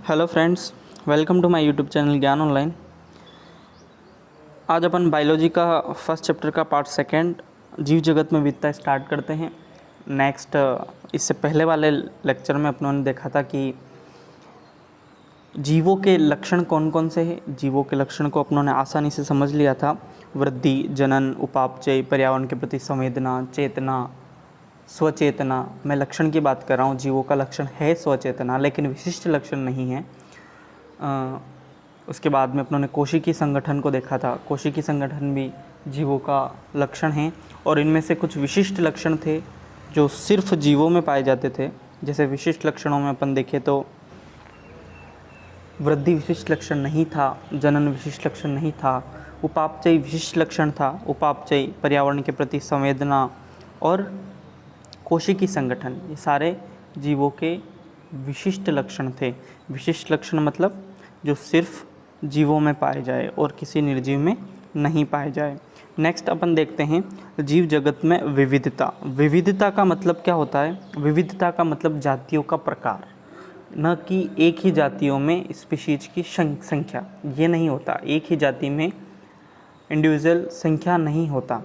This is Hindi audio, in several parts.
Hello friends, welcome to my YouTube channel Gyan online. आज अपन बायोलॉजी का फर्स्ट चैप्टर का पार्ट सेकंड जीव जगत में विविधता स्टार्ट करते हैं। नेक्स्ट इससे पहले वाले लेक्चर में अपनों ने देखा था कि जीवों के लक्षण कौन कौन से हैं। जीवों के लक्षण को अपनों ने आसानी से समझ लिया था। वृद्धि, जनन, उपापचय, पर्यावरण के प्रति संवेदना, चेतना, स्वचेतना। मैं लक्षण की बात कर रहा हूँ। जीवों का लक्षण है स्वचेतना, लेकिन विशिष्ट लक्षण नहीं है। उसके बाद में अपनों ने कोशिकीय संगठन को देखा था। कोशिकीय संगठन भी जीवों का लक्षण है और इनमें से कुछ विशिष्ट लक्षण थे जो सिर्फ जीवों में पाए जाते थे। जैसे विशिष्ट लक्षणों में अपन देखें तो वृद्धि विशिष्ट लक्षण नहीं था, जनन विशिष्ट लक्षण नहीं था, उपापचय विशिष्ट लक्षण था। उपापचय पर्यावरण के प्रति संवेदना और कोशिकीय संगठन, ये सारे जीवों के विशिष्ट लक्षण थे। विशिष्ट लक्षण मतलब जो सिर्फ जीवों में पाए जाए और किसी निर्जीव में नहीं पाए जाए। नेक्स्ट अपन देखते हैं जीव जगत में विविधता। विविधता का मतलब क्या होता है? विविधता का मतलब जातियों का प्रकार, न कि एक ही जातियों में स्पीशीज की संख्या। ये नहीं होता, एक ही जाति में इंडिविजुअल संख्या नहीं होता।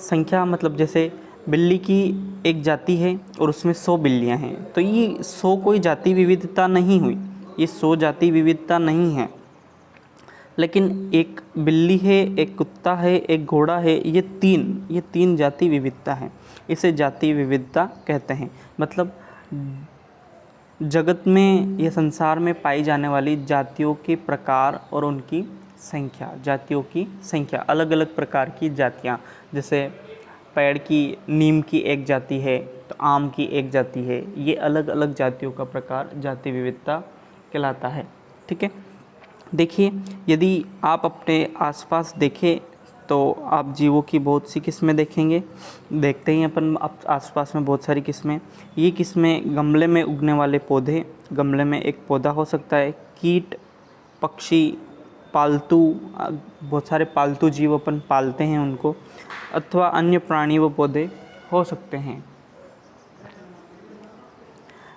संख्या मतलब जैसे बिल्ली की एक जाति है और उसमें 100 बिल्लियां हैं, तो ये 100 कोई जाति विविधता नहीं हुई, ये 100 जाति विविधता नहीं है। लेकिन एक बिल्ली है, एक कुत्ता है, एक घोड़ा है, ये तीन जाति विविधता है। इसे जाति विविधता कहते हैं। मतलब जगत में या संसार में पाई जाने वाली जातियों के प्रकार और उनकी संख्या। जातियों की संख्या, अलग अलग प्रकार की जातियाँ। जैसे पेड़ की, नीम की एक जाति है तो आम की एक जाति है। ये अलग अलग जातियों का प्रकार जाति विविधता कहलाता है। ठीक है, देखिए यदि आप अपने आसपास देखें तो आप जीवों की बहुत सी किस्में देखेंगे। देखते ही अपन आसपास में बहुत सारी किस्में। ये किस्में गमले में उगने वाले पौधे, गमले में एक पौधा हो सकता है, कीट, पक्षी, पालतू, बहुत सारे पालतू जीव अपन पालते हैं उनको, अथवा अन्य प्राणी व पौधे हो सकते हैं।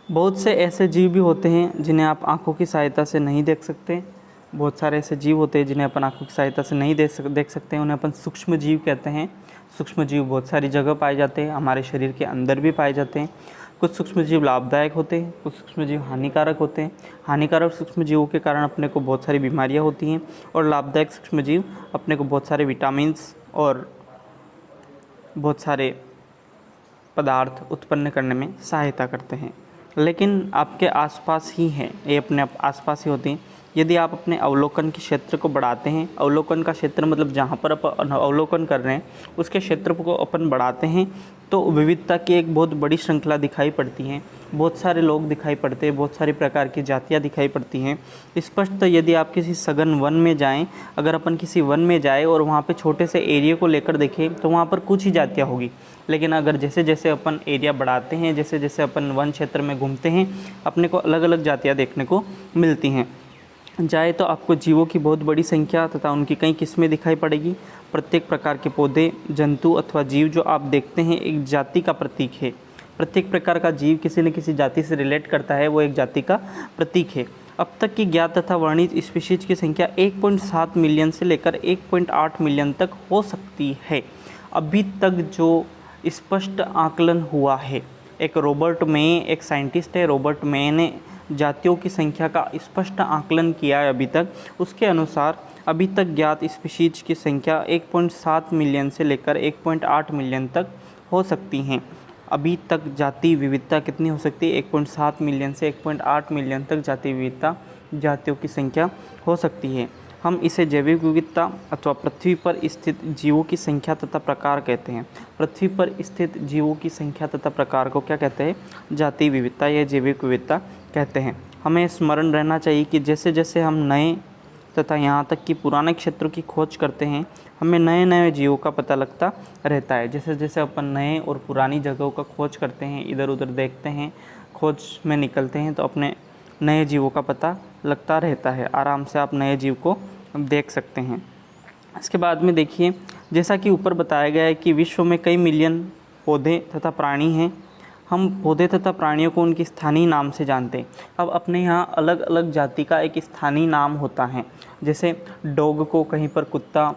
बहुत से ऐसे जीव भी होते हैं जिन्हें आप आंखों की सहायता से नहीं देख सकते। बहुत सारे ऐसे जीव होते हैं जिन्हें अपन आंखों की सहायता से नहीं देख सकते हैं। उन्हें अपन सूक्ष्म जीव कहते हैं। सूक्ष्म जीव बहुत सारी जगह पाए जाते हैं, हमारे शरीर के अंदर भी पाए जाते हैं। कुछ सूक्ष्म जीव लाभदायक होते हैं, कुछ सूक्ष्म जीव हानिकारक होते हैं। हानिकारक सूक्ष्म जीवों के कारण अपने को बहुत सारी बीमारियां होती हैं और लाभदायक सूक्ष्म जीव अपने को बहुत सारे विटामिन्स और बहुत सारे पदार्थ उत्पन्न करने में सहायता करते हैं। लेकिन आपके आसपास ही हैं, ये अपने आसपास ही होती हैं। यदि आप अपने अवलोकन के क्षेत्र को बढ़ाते हैं, अवलोकन का क्षेत्र मतलब जहाँ पर अपन अवलोकन कर रहे हैं उसके क्षेत्र को अपन बढ़ाते हैं, तो विविधता की एक बहुत बड़ी श्रृंखला दिखाई पड़ती है। बहुत सारे लोग दिखाई पड़ते हैं, बहुत सारी प्रकार की जातियाँ दिखाई पड़ती हैं। स्पष्ट यदि आप किसी सघन वन में जाएं, अगर अपन किसी वन में जाएं और वहाँ पे छोटे से एरिया को लेकर देखें तो वहाँ पर कुछ ही जातियाँ होगी। लेकिन अगर जैसे जैसे अपन एरिया बढ़ाते हैं, जैसे जैसे अपन वन क्षेत्र में घूमते हैं, अपने को अलग अलग जातियाँ देखने को मिलती हैं। जाए तो आपको जीवों की बहुत बड़ी संख्या तथा उनकी कई किस्में दिखाई पड़ेगी। प्रत्येक प्रकार के पौधे, जंतु अथवा जीव जो आप देखते हैं एक जाति का प्रतीक है। प्रत्येक प्रकार का जीव किसी न किसी जाति से रिलेट करता है, वो एक जाति का प्रतीक है। अब तक की ज्ञात तथा वर्णित स्पीशीज की संख्या 1.7 मिलियन से लेकर 1.8 मिलियन तक हो सकती है। अभी तक जो स्पष्ट आकलन हुआ है, एक रॉबर्ट मे, एक साइंटिस्ट है रॉबर्ट मे ने जातियों की संख्या का स्पष्ट आकलन किया है अभी तक। उसके अनुसार अभी तक ज्ञात स्पीशीज की संख्या 1.7 मिलियन से लेकर 1.8 मिलियन तक हो सकती हैं। अभी तक जाति विविधता कितनी हो सकती है? 1.7 मिलियन से 1.8 मिलियन तक जाति विविधता, जातियों की संख्या हो सकती है। हम इसे जैविक विविधता अथवा पृथ्वी पर स्थित जीवों की संख्या तथा प्रकार कहते हैं। पृथ्वी पर स्थित जीवों की संख्या तथा प्रकार को क्या कहते हैं? जाति विविधता या जैविक विविधता कहते हैं। हमें स्मरण रहना चाहिए कि जैसे जैसे हम नए तथा यहाँ तक कि पुराने क्षेत्रों की खोज करते हैं, हमें नए नए जीवों का पता लगता रहता है। जैसे जैसे अपन नए और पुरानी जगहों का खोज करते हैं, इधर उधर देखते हैं, खोज में निकलते हैं, तो अपने नए जीवों का पता लगता रहता है। आराम से आप नए जीव को देख सकते हैं। इसके बाद में देखिए, जैसा कि ऊपर बताया गया है कि विश्व में कई मिलियन पौधे तथा प्राणी हैं। हम पौधे तथा प्राणियों को उनके स्थानीय नाम से जानते हैं। अब अपने यहाँ अलग अलग जाति का एक स्थानीय नाम होता है। जैसे डॉग को कहीं पर कुत्ता,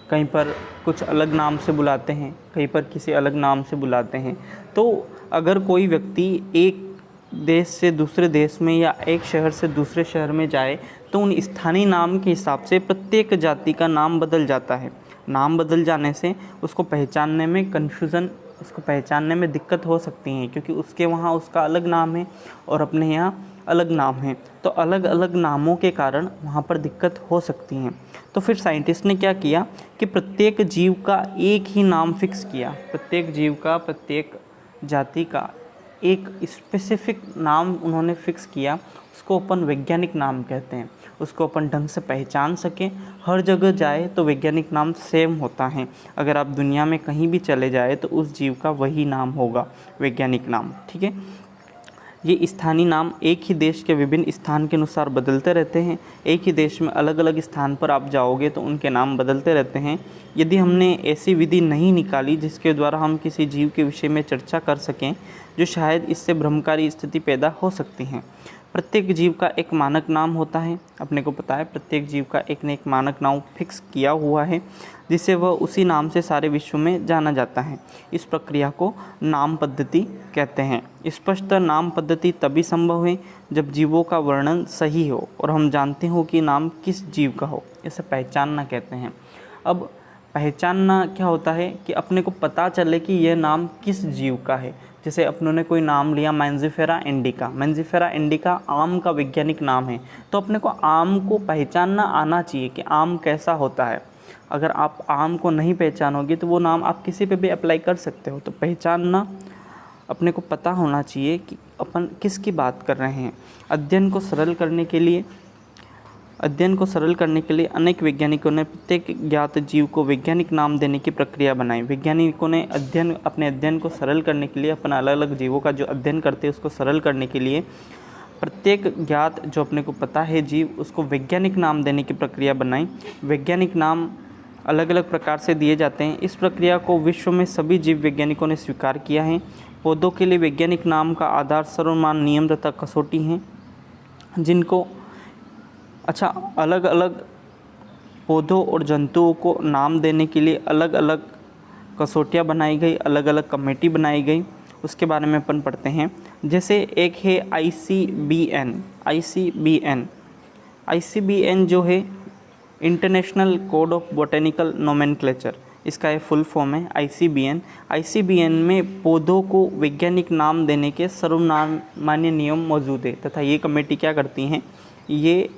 कहीं पर कुछ अलग नाम से बुलाते हैं, कहीं पर किसी अलग नाम से बुलाते हैं। तो अगर कोई व्यक्ति एक देश से दूसरे देश में या एक शहर से दूसरे शहर में जाए तो उन स्थानीय नाम के हिसाब से प्रत्येक जाति का नाम बदल जाता है। नाम बदल जाने से उसको पहचानने में कन्फ्यूज़न, उसको पहचानने में दिक्कत हो सकती है, क्योंकि उसके वहाँ उसका अलग नाम है और अपने यहाँ अलग नाम है। तो अलग अलग नामों के कारण वहाँ पर दिक्कत हो सकती है। तो फिर साइंटिस्ट ने क्या किया कि प्रत्येक जीव का एक ही नाम फिक्स किया। प्रत्येक जीव का, प्रत्येक जाति का एक स्पेसिफिक नाम उन्होंने फिक्स किया। उसको अपन वैज्ञानिक नाम कहते हैं। उसको अपन ढंग से पहचान सकें, हर जगह जाए तो वैज्ञानिक नाम सेम होता है। अगर आप दुनिया में कहीं भी चले जाए तो उस जीव का वही नाम होगा, वैज्ञानिक नाम। ठीक है। ये स्थानीय नाम एक ही देश के विभिन्न स्थान के अनुसार बदलते रहते हैं। एक ही देश में अलग अलग स्थान पर आप जाओगे तो उनके नाम बदलते रहते हैं। यदि हमने ऐसी विधि नहीं निकाली जिसके द्वारा हम किसी जीव के विषय में चर्चा कर सकें, जो शायद इससे भ्रमकारी स्थिति पैदा हो सकती हैं। प्रत्येक जीव का एक मानक नाम होता है। अपने को पता है प्रत्येक जीव का एक न एक मानक नाम फिक्स किया हुआ है, जिसे वह उसी नाम से सारे विश्व में जाना जाता है। इस प्रक्रिया को नाम पद्धति कहते हैं। स्पष्ट नाम पद्धति तभी संभव है जब जीवों का वर्णन सही हो और हम जानते हो कि नाम किस जीव का हो। इसे पहचानना कहते हैं। अब पहचानना क्या होता है कि अपने को पता चले कि यह नाम किस जीव का है। जैसे अपनों ने कोई नाम लिया मैंजिफेरा इंडिका। मैंजिफेरा इंडिका आम का वैज्ञानिक नाम है। तो अपने को आम को पहचानना आना चाहिए कि आम कैसा होता है। अगर आप आम को नहीं पहचानोगे तो वो नाम आप किसी पे भी अप्लाई कर सकते हो। तो पहचानना अपने को पता होना चाहिए कि अपन किसकी बात कर रहे हैं। अध्ययन को सरल करने के लिए अनेक वैज्ञानिकों ने प्रत्येक ज्ञात जीव को वैज्ञानिक नाम देने की प्रक्रिया बनाई। वैज्ञानिकों ने अपने अध्ययन को सरल करने के लिए, अपना अलग अलग जीवों का जो अध्ययन करते हैं उसको सरल करने के लिए प्रत्येक ज्ञात जो अपने को पता है जीव, उसको वैज्ञानिक नाम देने की प्रक्रिया बनाई। वैज्ञानिक नाम अलग अलग प्रकार से दिए जाते हैं। इस प्रक्रिया को विश्व में सभी जीव वैज्ञानिकों ने स्वीकार किया है। पौधों के लिए वैज्ञानिक नाम का आधार सर्वमान्य नियम तथा कसौटी हैं, जिनको अलग अलग पौधों और जंतुओं को नाम देने के लिए अलग अलग कसौटियाँ बनाई गई, अलग अलग कमेटी बनाई गई। उसके बारे में अपन पढ़ते हैं। जैसे एक है ICBN जो है international code of botanical nomenclature, इसका ये फुल फॉर्म है ICBN में पौधों को वैज्ञानिक नाम देने के सर्वमान्य नियम मौजूद है तथा ये कमेटी क्या करती हैं, ये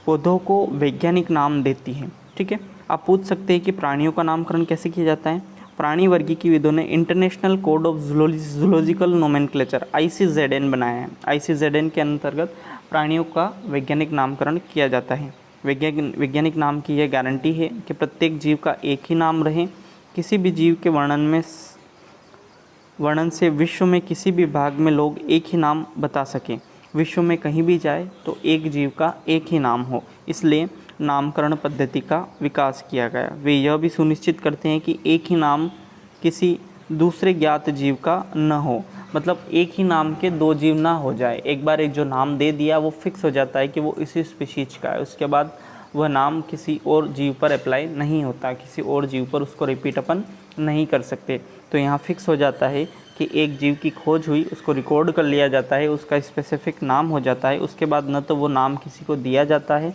पौधों को वैज्ञानिक नाम देती है। ठीक है। आप पूछ सकते हैं कि प्राणियों का नामकरण कैसे किया जाता है। प्राणी वर्गीकीविदों ने international code of zoological nomenclature ICZN बनाया है। ICZN के अंतर्गत प्राणियों का वैज्ञानिक नामकरण किया जाता है। वैज्ञानिक नाम की यह गारंटी है कि प्रत्येक जीव का एक ही नाम रहे। किसी भी जीव के वर्णन से विश्व में किसी भी भाग में लोग एक ही नाम बता सकें। विश्व में कहीं भी जाए तो एक जीव का एक ही नाम हो, इसलिए नामकरण पद्धति का विकास किया गया। वे यह भी सुनिश्चित करते हैं कि एक ही नाम किसी दूसरे ज्ञात जीव का न हो, मतलब एक ही नाम के दो जीव ना हो जाए। एक बार एक जो नाम दे दिया वो फिक्स हो जाता है कि वो इसी स्पीशीज का है, उसके बाद वह नाम किसी और जीव पर अप्लाई नहीं होता, किसी और जीव पर उसको रिपीट अपन नहीं कर सकते। तो यहाँ फिक्स हो जाता है कि एक जीव की खोज हुई, उसको रिकॉर्ड कर लिया जाता है, उसका स्पेसिफिक नाम हो जाता है। उसके बाद न तो वो नाम किसी को दिया जाता है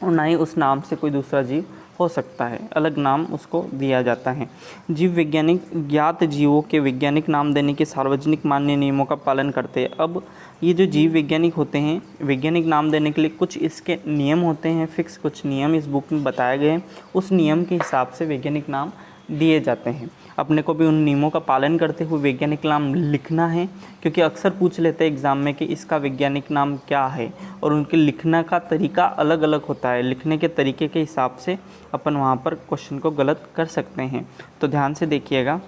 और ना ही उस नाम से कोई दूसरा जीव हो सकता है, अलग नाम उसको दिया जाता है। जीव वैज्ञानिक ज्ञात जीवों के वैज्ञानिक नाम देने के सार्वजनिक मान्य नियमों का पालन करते हैं। अब ये जो जीव वैज्ञानिक होते हैं, वैज्ञानिक नाम देने के लिए कुछ इसके नियम होते हैं फिक्स, कुछ नियम इस बुक में बताए गए हैं। उस नियम के हिसाब से वैज्ञानिक नाम दिए जाते हैं। अपने को भी उन नियमों का पालन करते हुए वैज्ञानिक नाम लिखना है, क्योंकि अक्सर पूछ लेते हैं एग्ज़ाम में कि इसका वैज्ञानिक नाम क्या है, और उनके लिखने का तरीका अलग अलग होता है। लिखने के तरीके के हिसाब से अपन वहाँ पर क्वेश्चन को गलत कर सकते हैं। तो ध्यान से देखिएगा,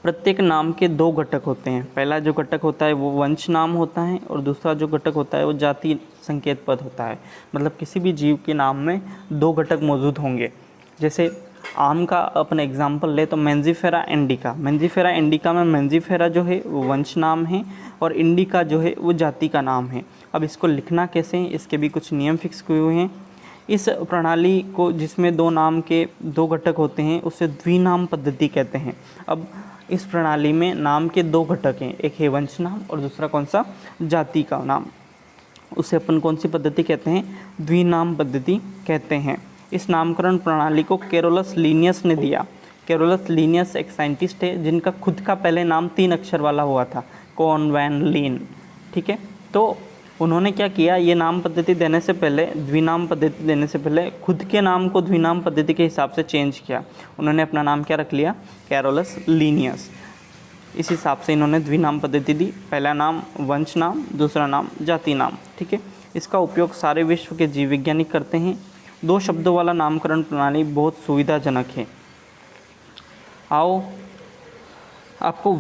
प्रत्येक नाम के दो घटक होते हैं। पहला जो घटक होता है वो वंश नाम होता है और दूसरा जो घटक होता है वो जाति संकेत पद होता है। मतलब किसी भी जीव के नाम में दो घटक मौजूद होंगे। जैसे आम का अपन एग्जाम्पल ले तो मेंजिफेरा इंडिका। मेंजिफेरा इंडिका में मेंजिफेरा जो है वो वंश नाम है और इंडिका जो है वो जाति का नाम है। अब इसको लिखना कैसे है, इसके भी कुछ नियम फिक्स हुए हुए हैं। इस प्रणाली को जिसमें दो नाम के दो घटक होते हैं उसे द्विनाम पद्धति कहते हैं। अब इस प्रणाली में नाम के दो घटक हैं, एक है वंश नाम और दूसरा कौन सा, जाति का नाम। उसे अपन कौन सी पद्धति कहते हैं, द्विनाम पद्धति कहते हैं। इस नामकरण प्रणाली को कैरोलस लीनियस ने दिया। कैरोलस लीनियस एक साइंटिस्ट है जिनका खुद का पहले नाम 3 अक्षर वाला हुआ था, कॉन वैन लीन। ठीक है, तो उन्होंने क्या किया, ये नाम पद्धति देने से पहले, द्विनाम पद्धति देने से पहले खुद के नाम को द्विनाम पद्धति के हिसाब से चेंज किया। उन्होंने अपना नाम क्या रख लिया, कैरोलस लीनियस। इस हिसाब से इन्होंने द्विनाम पद्धति दी, पहला नाम वंश नाम, दूसरा नाम जाति नाम। ठीक है, इसका उपयोग सारे विश्व के जीव वैज्ञानिक करते हैं। 2 शब्दों वाला नामकरण प्रणाली बहुत सुविधाजनक है। आओ आपको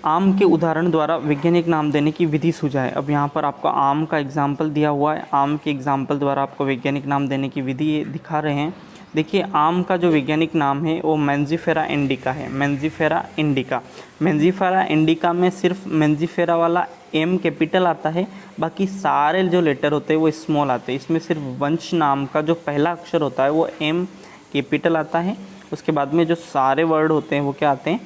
आम के उदाहरण द्वारा वैज्ञानिक नाम देने की विधि सुझाए। अब यहाँ पर आपको आम का एग्जाम्पल दिया हुआ है, आम के एग्जाम्पल द्वारा आपको वैज्ञानिक नाम देने की विधि ये दिखा रहे हैं। देखिए, आम का जो वैज्ञानिक नाम है वो मेंजिफेरा इंडिका है। मेंजिफेरा इंडिका, मेंजिफेरा इंडिका में सिर्फ मेंजिफेरा वाला एम कैपिटल आता है, बाकी सारे जो लेटर होते हैं वो स्मॉल आते हैं। इसमें सिर्फ वंश नाम का जो पहला अक्षर होता है वो एम कैपिटल आता है, उसके बाद में जो सारे वर्ड होते हैं वो क्या आते हैं,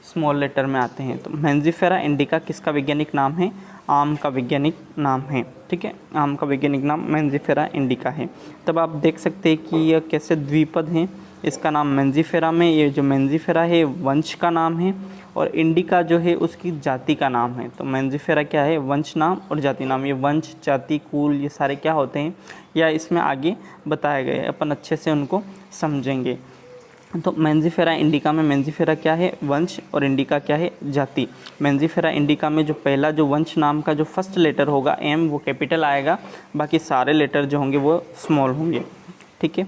स्मॉल लेटर में आते हैं। तो मेंजिफेरा इंडिका किसका वैज्ञानिक नाम है, आम का वैज्ञानिक नाम है। ठीक है, आम का वैज्ञानिक नाम मेंजिफेरा इंडिका है। तब आप देख सकते हैं कि यह कैसे द्विपद हैं। इसका नाम मेंजिफेरा में, ये जो मेंजिफेरा है वंश का नाम है और इंडिका जो है उसकी जाति का नाम है। तो मेंजिफेरा क्या है, वंश नाम और जाति नाम। ये वंश, जाति, कुल, ये सारे क्या होते हैं या इसमें आगे बताए गए, अपन अच्छे से उनको समझेंगे। तो मेंजिफेरा इंडिका में मेंजिफेरा क्या है, वंश, और इंडिका क्या है, जाति। मेंजिफेरा इंडिका में जो पहला जो वंश नाम का जो फर्स्ट लेटर होगा एम वो कैपिटल आएगा, बाकी सारे लेटर जो होंगे वो स्मॉल होंगे। ठीक है,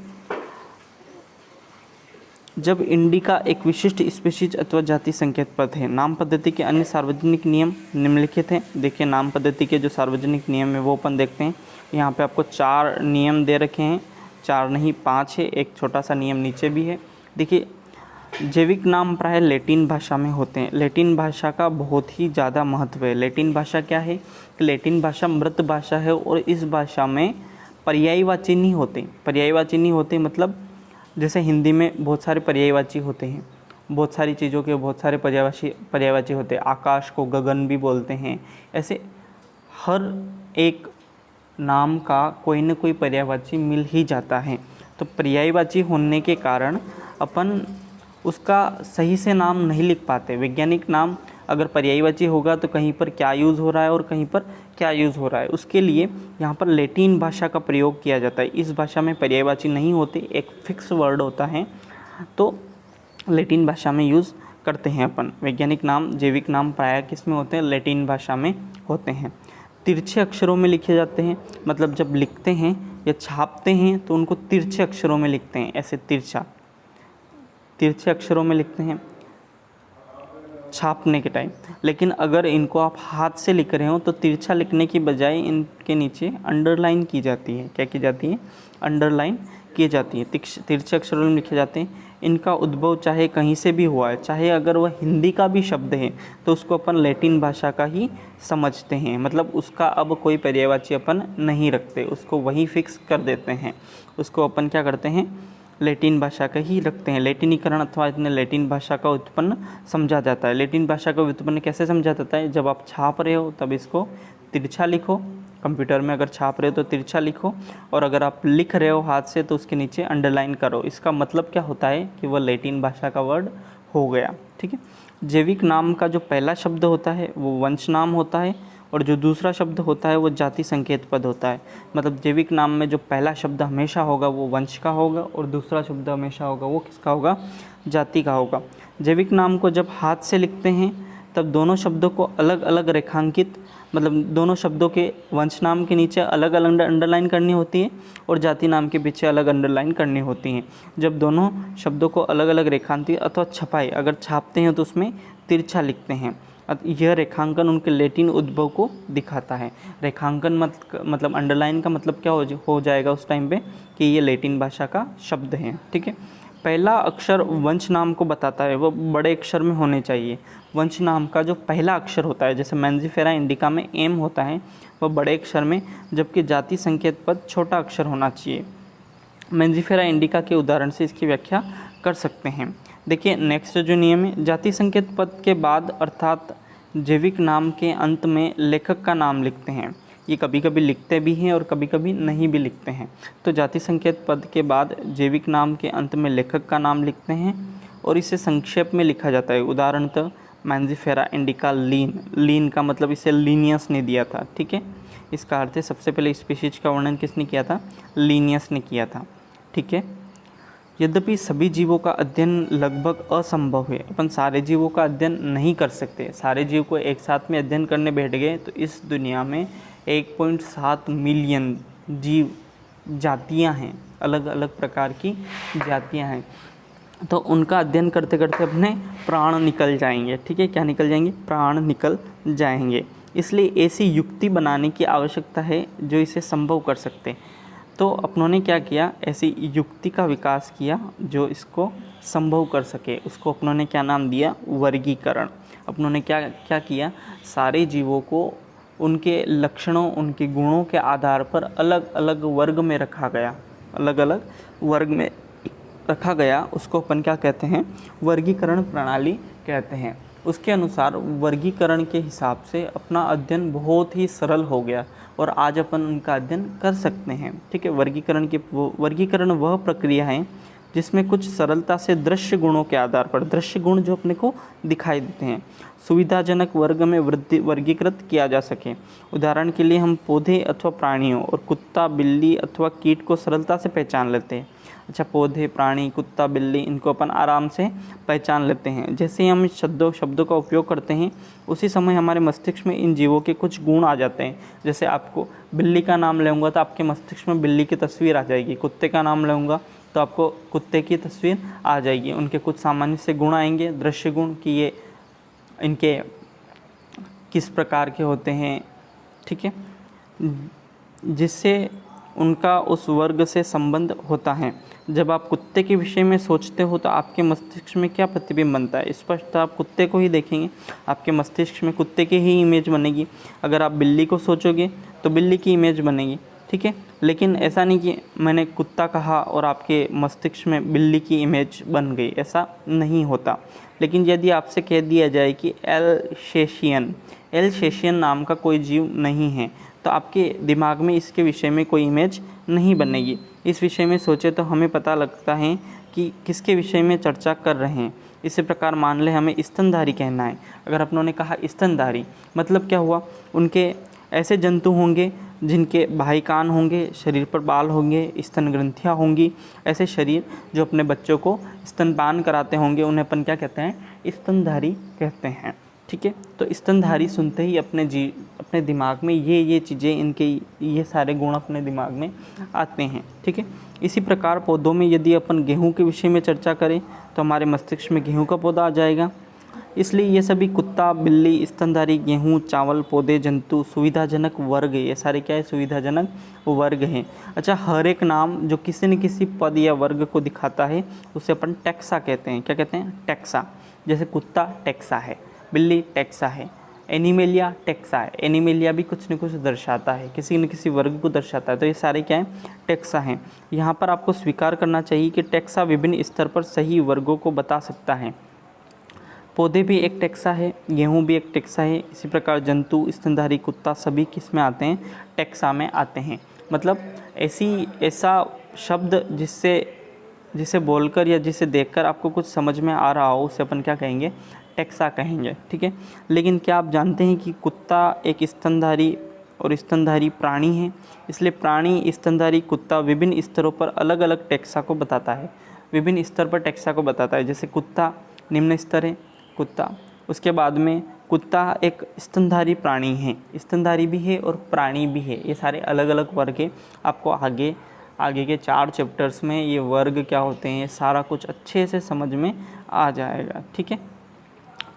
जब इंडिका एक विशिष्ट स्पीशीज अथवा जाति संकेत पद है। नाम पद्धति के अन्य सार्वजनिक नियम निम्नलिखित हैं। देखिए, नाम पद्धति के जो सार्वजनिक नियम है वो अपन देखते हैं। यहाँ पे आपको 4 नियम दे रखे हैं, 4 नहीं 5 है, एक छोटा सा नियम नीचे भी है। देखिए, जैविक नाम प्राय लैटिन भाषा में होते हैं। लैटिन भाषा का बहुत ही ज़्यादा महत्व है। लैटिन भाषा क्या है, लैटिन भाषा मृत भाषा है और इस भाषा में पर्यायवाची नहीं होते। पर्यायवाची नहीं होते मतलब जैसे हिंदी में बहुत सारे पर्यायवाची होते हैं, बहुत सारी चीज़ों के बहुत सारे पर्यायवाची होते हैं। आकाश को गगन भी बोलते हैं। ऐसे हर एक नाम का कोई न कोई पर्यायवाची मिल ही जाता है। तो पर्यायवाची होने के कारण अपन उसका सही से नाम नहीं लिख पाते। वैज्ञानिक नाम अगर पर्यायवाची होगा तो कहीं पर क्या यूज़ हो रहा है और कहीं पर क्या यूज़ हो रहा है, उसके लिए यहाँ पर लैटिन भाषा का प्रयोग किया जाता है। इस भाषा में पर्यायवाची नहीं होते, एक फिक्स वर्ड होता है, तो लैटिन भाषा में यूज़ करते हैं अपन। वैज्ञानिक नाम, जैविक नाम प्रायः किस में होते हैं, लैटिन भाषा में होते हैं। तिरछे अक्षरों में लिखे जाते हैं, मतलब जब लिखते हैं या छापते हैं तो उनको तिरछे अक्षरों में लिखते हैं, ऐसे तिरछे अक्षरों में लिखते हैं छापने के टाइम। लेकिन अगर इनको आप हाथ से लिख रहे हो तो तिरछा लिखने की बजाय इनके नीचे अंडरलाइन की जाती है। क्या की जाती है, अंडरलाइन की जाती है। तिरछे अक्षरों में लिखे जाते हैं। इनका उद्भव चाहे कहीं से भी हुआ है, चाहे अगर वह हिंदी का भी शब्द है तो उसको अपन लैटिन भाषा का ही समझते हैं, मतलब उसका अब कोई पर्यायवाची अपन नहीं रखते, उसको वही फिक्स कर देते हैं। उसको अपन क्या करते हैं, लैटिन भाषा का ही रखते हैं। लैटिनीकरण अथवा इतने लैटिन भाषा का उत्पन्न समझा जाता है। लैटिन भाषा का उत्पन्न कैसे समझा जाता है, जब आप छाप रहे हो तब इसको तिरछा लिखो, कंप्यूटर में अगर छाप रहे हो तो तिरछा लिखो, और अगर आप लिख रहे हो हाथ से तो उसके नीचे अंडरलाइन करो। इसका मतलब क्या होता है कि वह लैटिन भाषा का वर्ड हो गया। ठीक है, जैविक नाम का जो पहला शब्द होता है वो वंश नाम होता है और जो दूसरा शब्द होता है वो जाति संकेत पद होता है। मतलब जैविक नाम में जो पहला शब्द हमेशा होगा वो वंश का होगा और दूसरा शब्द हमेशा होगा वो किसका होगा, जाति का होगा। जैविक नाम को जब हाथ से लिखते हैं तब दोनों शब्दों को अलग अलग रेखांकित, मतलब दोनों शब्दों के वंश नाम के नीचे अलग अलग अंडरलाइन करनी होती है और जाति नाम के पीछे अलग अंडरलाइन करनी होती हैं। जब दोनों शब्दों को अलग अलग रेखांकित अथवा छपाई अगर छापते हैं तो उसमें तिरछा लिखते हैं। यह रेखांकन उनके लैटिन उद्भव को दिखाता है। रेखांकन मतलब अंडरलाइन का मतलब क्या हो जाएगा उस टाइम पे कि ये लैटिन भाषा का शब्द है। ठीक है, पहला अक्षर वंश नाम को बताता है वो बड़े अक्षर में होने चाहिए। वंश नाम का जो पहला अक्षर होता है, जैसे मैंजिफेरा इंडिका में एम होता है, वह बड़े अक्षर में, जबकि जाति संकेत पद छोटा अक्षर होना चाहिए। मैंजिफेरा इंडिका के उदाहरण से इसकी व्याख्या कर सकते हैं। देखिए नेक्स्ट जो नियम है, जाति संकेत पद के बाद अर्थात जैविक नाम के अंत में लेखक का नाम लिखते हैं। ये कभी कभी लिखते भी हैं और कभी कभी नहीं भी लिखते हैं। तो जाति संकेत पद के बाद जैविक नाम के अंत में लेखक का नाम लिखते हैं और इसे संक्षेप में लिखा जाता है। उदाहरणतः मैंजिफेरा इंडिका लीन का मतलब इसे लीनियस ने दिया था। ठीक है, इसका अर्थ है सबसे पहले स्पीशीज का वर्णन किसने किया था? लीनियस ने किया था। ठीक है, यद्यपि सभी जीवों का अध्ययन लगभग असंभव है, अपन सारे जीवों का अध्ययन नहीं कर सकते। सारे जीव को एक साथ में अध्ययन करने बैठ गए तो इस दुनिया में 1.7 मिलियन जीव जातियां हैं, अलग अलग प्रकार की जातियां हैं। तो उनका अध्ययन करते करते अपने प्राण निकल जाएंगे। ठीक है, क्या निकल जाएंगे? प्राण निकल जाएंगे। इसलिए ऐसी युक्ति बनाने की आवश्यकता है जो इसे संभव कर सकते। तो अपनों ने क्या किया? ऐसी युक्ति का विकास किया जो इसको संभव कर सके। उसको अपनों ने क्या नाम दिया? वर्गीकरण। अपनों ने क्या क्या किया? सारे जीवों को उनके लक्षणों, उनके गुणों के आधार पर अलग अलग वर्ग में रखा गया। अलग अलग वर्ग में रखा गया, उसको अपन क्या कहते हैं? वर्गीकरण प्रणाली कहते हैं। उसके अनुसार वर्गीकरण के हिसाब से अपना अध्ययन बहुत ही सरल हो गया और आज अपन उनका अध्ययन कर सकते हैं। ठीक है, वर्गीकरण वह प्रक्रिया है जिसमें कुछ सरलता से दृश्य गुणों के आधार पर, दृश्य गुण जो अपने को दिखाई देते हैं, सुविधाजनक वर्ग में वर्गीकृत किया जा सके। उदाहरण के लिए हम पौधे अथवा प्राणियों और कुत्ता, बिल्ली अथवा कीट को सरलता से पहचान लेते हैं। अच्छा, पौधे, प्राणी, कुत्ता, बिल्ली, इनको अपन आराम से पहचान लेते हैं। जैसे ही हम शब्दों का उपयोग करते हैं उसी समय हमारे मस्तिष्क में इन जीवों के कुछ गुण आ जाते हैं। जैसे आपको बिल्ली का नाम लूँगा तो आपके मस्तिष्क में बिल्ली की तस्वीर आ जाएगी। कुत्ते का नाम लूँगा तो आपको कुत्ते की तस्वीर आ जाएगी। उनके कुछ सामान्य से गुण आएंगे, दृश्य गुण, कि ये इनके किस प्रकार के होते हैं। ठीक है, जिससे उनका उस वर्ग से संबंध होता है। जब आप कुत्ते के विषय में सोचते हो तो आपके मस्तिष्क में क्या प्रतिबिंब बनता है? स्पष्ट आप कुत्ते को ही देखेंगे, आपके मस्तिष्क में कुत्ते की ही इमेज बनेगी। अगर आप बिल्ली को सोचोगे तो बिल्ली की इमेज बनेगी। ठीक है, लेकिन ऐसा नहीं कि मैंने कुत्ता कहा और आपके मस्तिष्क में बिल्ली की इमेज बन गई, ऐसा नहीं होता। लेकिन यदि आपसे कह दिया जाए कि एल्सेशियन नाम का कोई जीव नहीं है तो आपके दिमाग में इसके विषय में कोई इमेज नहीं बनेगी। इस विषय में सोचे तो हमें पता लगता है कि किसके विषय में चर्चा कर रहे हैं। इसी प्रकार मान ले हमें स्तनधारी कहना है। अगर अपनों ने कहा स्तनधारी, मतलब क्या हुआ? उनके ऐसे जंतु होंगे जिनके बाह्य कान होंगे, शरीर पर बाल होंगे, स्तन ग्रंथियाँ होंगी। ऐसे शरीर जो अपने बच्चों को स्तनपान कराते होंगे उन्हें अपन क्या कहते हैं? स्तनधारी कहते हैं। ठीक है, तो स्तनधारी सुनते ही अपने दिमाग में ये चीज़ें, इनके ये सारे गुण अपने दिमाग में आते हैं। ठीक है, इसी प्रकार पौधों में यदि अपन गेहूं के विषय में चर्चा करें तो हमारे मस्तिष्क में गेहूं का पौधा आ जाएगा। इसलिए ये सभी कुत्ता, बिल्ली, स्तनधारी, गेहूं, चावल, पौधे, जंतु सुविधाजनक वर्ग है। ये सारे क्या है? सुविधाजनक वर्ग हैं। अच्छा, हर एक नाम जो किसी न किसी पद या वर्ग को दिखाता है उसे अपन टैक्सा कहते हैं। क्या कहते हैं? टैक्सा। जैसे कुत्ता टैक्सा है, बिल्ली टैक्सा है, एनिमेलिया टैक्सा है। एनिमेलिया भी कुछ न कुछ दर्शाता है, किसी न किसी वर्ग को दर्शाता है। तो ये सारे क्या है? टैक्सा हैं। यहाँ पर आपको स्वीकार करना चाहिए कि टैक्सा विभिन्न स्तर पर सही वर्गों को बता सकता है। पौधे भी एक टैक्सा है, गेहूँ भी एक टैक्सा है। इसी प्रकार जंतु, स्तनधारी, कुत्ता सभी किस में आते हैं? टैक्सा में आते हैं। मतलब ऐसा शब्द जिसे बोलकर या जिसे देखकर आपको कुछ समझ में आ रहा हो उसे अपन क्या कहेंगे? टैक्सा कहेंगे। ठीक है, लेकिन क्या आप जानते हैं कि कुत्ता एक स्तनधारी और स्तनधारी प्राणी है। इसलिए प्राणी, स्तनधारी, कुत्ता विभिन्न स्तरों पर अलग अलग टैक्सा को बताता है। विभिन्न स्तर पर टैक्सा को बताता है। जैसे कुत्ता निम्न स्तर है, कुत्ता। उसके बाद में कुत्ता एक स्तनधारी प्राणी है, स्तनधारी भी है और प्राणी भी है। ये सारे अलग अलग वर्ग है। आपको आगे के 4 चैप्टर्स में ये वर्ग क्या होते हैं सारा कुछ अच्छे से समझ में आ जाएगा। ठीक है,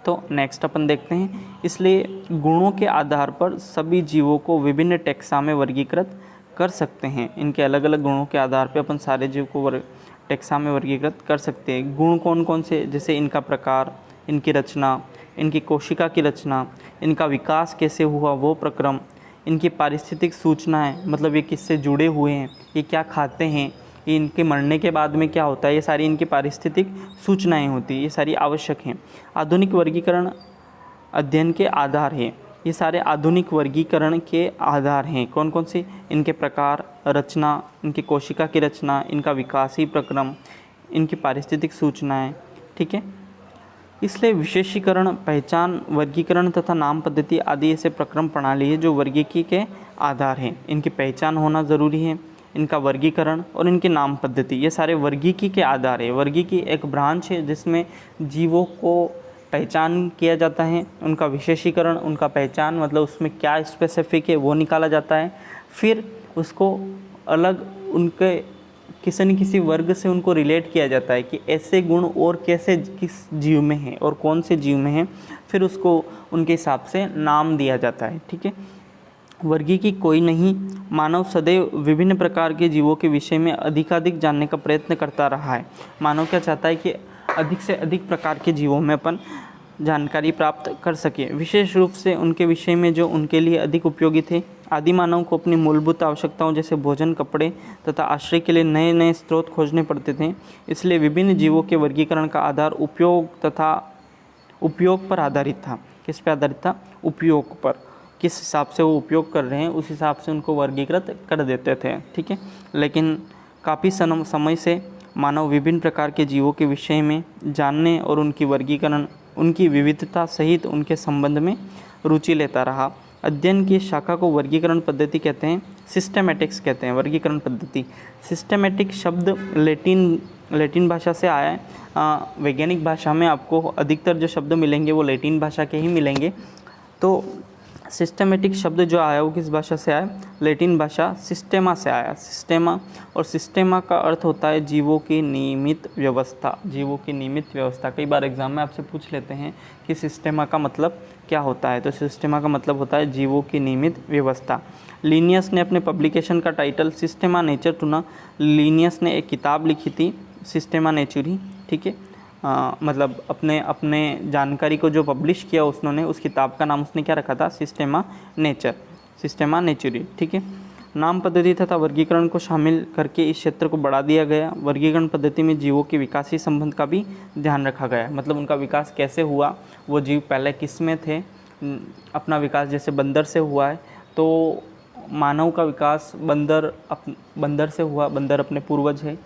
तो नेक्स्ट अपन देखते हैं। इसलिए गुणों के आधार पर सभी जीवों को विभिन्न टैक्सा में वर्गीकृत कर सकते हैं। इनके अलग अलग गुणों के आधार पर अपन सारे जीव को टेक्सा में वर्गीकृत कर सकते हैं। गुण कौन कौन से, जैसे इनका प्रकार, इनकी रचना, इनकी कोशिका की रचना, इनका विकास कैसे हुआ वो प्रक्रम, इनकी पारिस्थितिक सूचनाएं, मतलब ये किससे जुड़े हुए हैं, ये क्या खाते हैं, ये इनके मरने के बाद में क्या होता है, ये सारी इनकी पारिस्थितिक सूचनाएं होती हैं, ये सारी आवश्यक हैं। आधुनिक वर्गीकरण अध्ययन के आधार हैं। ये सारे आधुनिक वर्गीकरण के आधार हैं। कौन कौन से, इनके प्रकार, रचना, इनकी कोशिका की रचना, इनका विकासी प्रक्रम, इनकी पारिस्थितिक सूचनाएं, ठीक है। इसलिए विशेषीकरण, पहचान, वर्गीकरण तथा नाम पद्धति आदि ऐसे प्रक्रम प्रणाली है जो वर्गीकी के आधार हैं। इनकी पहचान होना ज़रूरी है, इनका वर्गीकरण और इनकी नाम पद्धति, ये सारे वर्गीकी के आधार है। वर्गीकी एक ब्रांच है जिसमें जीवों को पहचान किया जाता है, उनका विशेषीकरण, उनका पहचान मतलब उसमें क्या स्पेसिफिक है वो निकाला जाता है, फिर उसको अलग उनके किसी न किसी वर्ग से उनको रिलेट किया जाता है कि ऐसे गुण और कैसे किस जीव में हैं और कौन से जीव में हैं, फिर उसको उनके हिसाब से नाम दिया जाता है, ठीक है। वर्गीकी कोई नहीं, मानव सदैव विभिन्न प्रकार के जीवों के विषय में अधिकाधिक जानने का प्रयत्न करता रहा है। मानव क्या चाहता है कि अधिक से अधिक प्रकार के जीवों में अपन जानकारी प्राप्त कर सके, विशेष रूप से उनके विषय में जो उनके लिए अधिक उपयोगी थे। आदि मानव को अपनी मूलभूत आवश्यकताओं जैसे भोजन, कपड़े तथा आश्रय के लिए नए नए स्रोत खोजने पड़ते थे। इसलिए विभिन्न जीवों के वर्गीकरण का आधार उपयोग तथा उपयोग पर आधारित था। किस पे आधारित था? उपयोग पर। किस हिसाब से वो उपयोग कर रहे हैं उस हिसाब से उनको वर्गीकृत कर देते थे, ठीक है। लेकिन काफ़ी समय से मानव विभिन्न प्रकार के जीवों के विषय में जानने और उनकी वर्गीकरण, उनकी विविधता सहित उनके संबंध में रुचि लेता रहा। अध्ययन की शाखा को वर्गीकरण पद्धति कहते हैं, सिस्टेमेटिक्स कहते हैं। वर्गीकरण पद्धति, सिस्टेमेटिक शब्द लैटिन भाषा से आया है। वैज्ञानिक भाषा में आपको अधिकतर जो शब्द मिलेंगे वो लैटिन भाषा के ही मिलेंगे। तो सिस्टेमेटिक शब्द जो आया वो किस भाषा से आया? लैटिन भाषा सिस्टेमा से आया। सिस्टेमा, और सिस्टेमा का अर्थ होता है जीवों की नियमित व्यवस्था। जीवों की नियमित व्यवस्था, कई बार एग्जाम में आपसे पूछ लेते हैं कि सिस्टेमा का मतलब क्या होता है, तो सिस्टेमा का मतलब होता है जीवों की नियमित व्यवस्था। लिनियस ने अपने पब्लिकेशन का टाइटल सिस्टेमा नेचर चुना। लिनियस ने एक किताब लिखी थी सिस्टेमा नेचुरी, ठीक है। मतलब अपने जानकारी को जो पब्लिश किया उन्होंने, उस किताब का नाम उसने क्या रखा था? सिस्टेमा नेचुरी, ठीक है। नाम पद्धति तथा वर्गीकरण को शामिल करके इस क्षेत्र को बढ़ा दिया गया। वर्गीकरण पद्धति में जीवों के विकासी संबंध का भी ध्यान रखा गया, मतलब उनका विकास कैसे हुआ, वो जीव पहले किस में थे। अपना विकास जैसे बंदर से हुआ है तो मानव का विकास बंदर से हुआ, बंदर अपने पूर्वज है।